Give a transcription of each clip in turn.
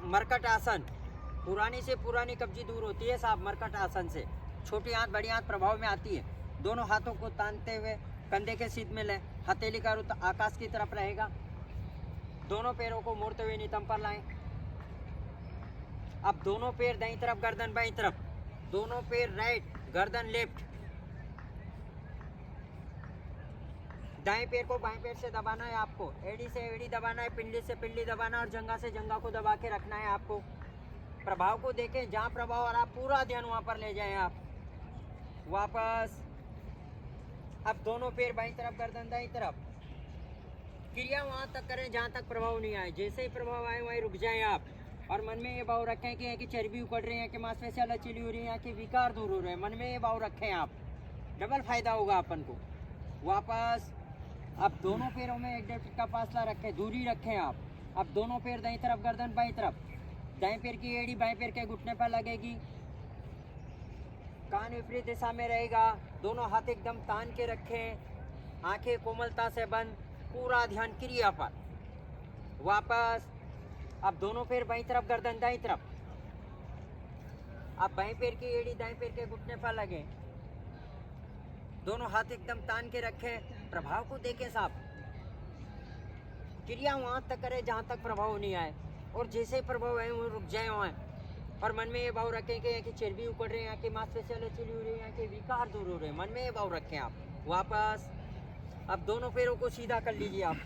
मरकट आसन, पुरानी से पुरानी कब्जी दूर होती है साहब मरकट आसन से। छोटी हाथ बड़ी हाथ प्रभाव में आती है। दोनों हाथों को तानते हुए कंधे के सीध में लें, हथेली का रुख आकाश की तरफ रहेगा। दोनों पैरों को मोड़ते हुए नितंब पर लाएं। अब दोनों पैर दाईं तरफ, गर्दन बाईं तरफ, दोनों पैर राइट, गर्दन लेफ्ट। दाएं पैर को बाएं पैर से दबाना है आपको, एड़ी से एड़ी दबाना है, पिंडली से पिंडली दबाना है और जंघा से जंघा को दबा के रखना है आपको। प्रभाव को देखें, जहाँ प्रभाव और आप पूरा ध्यान वहाँ पर ले जाएं आप। वापस। अब दोनों पैर बाईं तरफ, गर्दन दाईं तरफ। क्रिया वहाँ तक करें जहाँ तक प्रभाव नहीं आए। जैसे ही प्रभाव आए वहीं रुक जाएं आप और मन में ये भाव रखें कि यहाँ की चर्बी उकड़ रही है, कि मांसपेशियाँ लचीली हो रही है, यहाँ के विकार दूर हो रहे हैं। मन में ये भाव रखें आप, डबल फायदा होगा अपन को। वापस। अब दोनों पैरों में 1.5 फीट का फासला रखें, दूरी रखें आप। अब दोनों पैर दाईं तरफ, गर्दन बाईं तरफ। दाएं पैर की एड़ी बाएं पैर के घुटने पर लगेगी, कान विपरीत दिशा में रहेगा। दोनों हाथ एकदम तान के रखें, आंखें कोमलता से बंद, पूरा ध्यान क्रिया पर। वापस। अब दोनों पैर बाईं तरफ, गर्दन दाईं तरफ। अब बाएं पैर की एड़ी दाएं पैर के घुटने पर लगे, दोनों हाथ एकदम तान के रखें। प्रभाव को देखें साहब, क्रिया वहां तक करें जहां तक प्रभाव नहीं आए और जैसे प्रभाव आए वो रुक जाए वहाँ। और मन में ये भाव रखें कि यहाँ की चर्बी उकड़ रही है, यहाँ की मांसपेशियाँ लचीली हो रही है, यहाँ के विकार दूर हो रहे हैं। मन में ये भाव रखें आप। वापस। अब दोनों पैरों को सीधा कर लीजिए आप।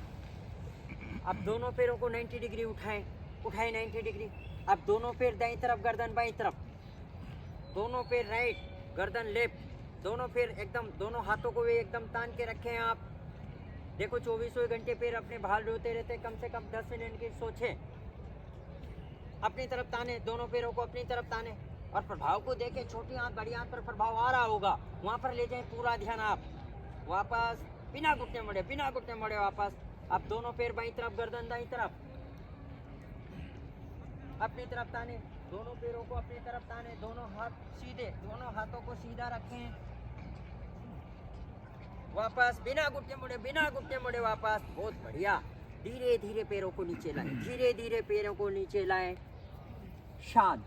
अब दोनों पैरों को 90 डिग्री उठाएं, 90 डिग्री। अब दोनों पैर दाईं तरफ, गर्दन बाईं तरफ। दोनों पैर राइट, गर्दन लेफ्ट। दोनों पैर एकदम, दोनों हाथों को भी एकदम तान के रखें आप। देखो 24 घंटे पैर अपने भाल ढोते रहते, कम से कम 10 मिनट की सोचें। अपनी तरफ ताने, दोनों पैरों को अपनी तरफ ताने और प्रभाव को देखें। छोटी हाथ बड़ी हाथ पर प्रभाव आ रहा होगा, वहां पर ले जाएं पूरा ध्यान आप। वापस। बिना घुटने मोड़े, बिना घुटने मोड़े वापस। अब दोनों पैर बाईं तरफ, गर्दन दाईं तरफ। अपनी तरफ ताने, दोनों पैरों को अपनी तरफ ताने, दोनों हाथ सीधे, दोनों हाथों को सीधा रखें। वापस। बिना घुटने मोड़े, बिना घुटने मोड़े वापस। बहुत बढ़िया। धीरे धीरे पैरों को नीचे लाएं, धीरे धीरे पैरों को नीचे लाएं। शांत।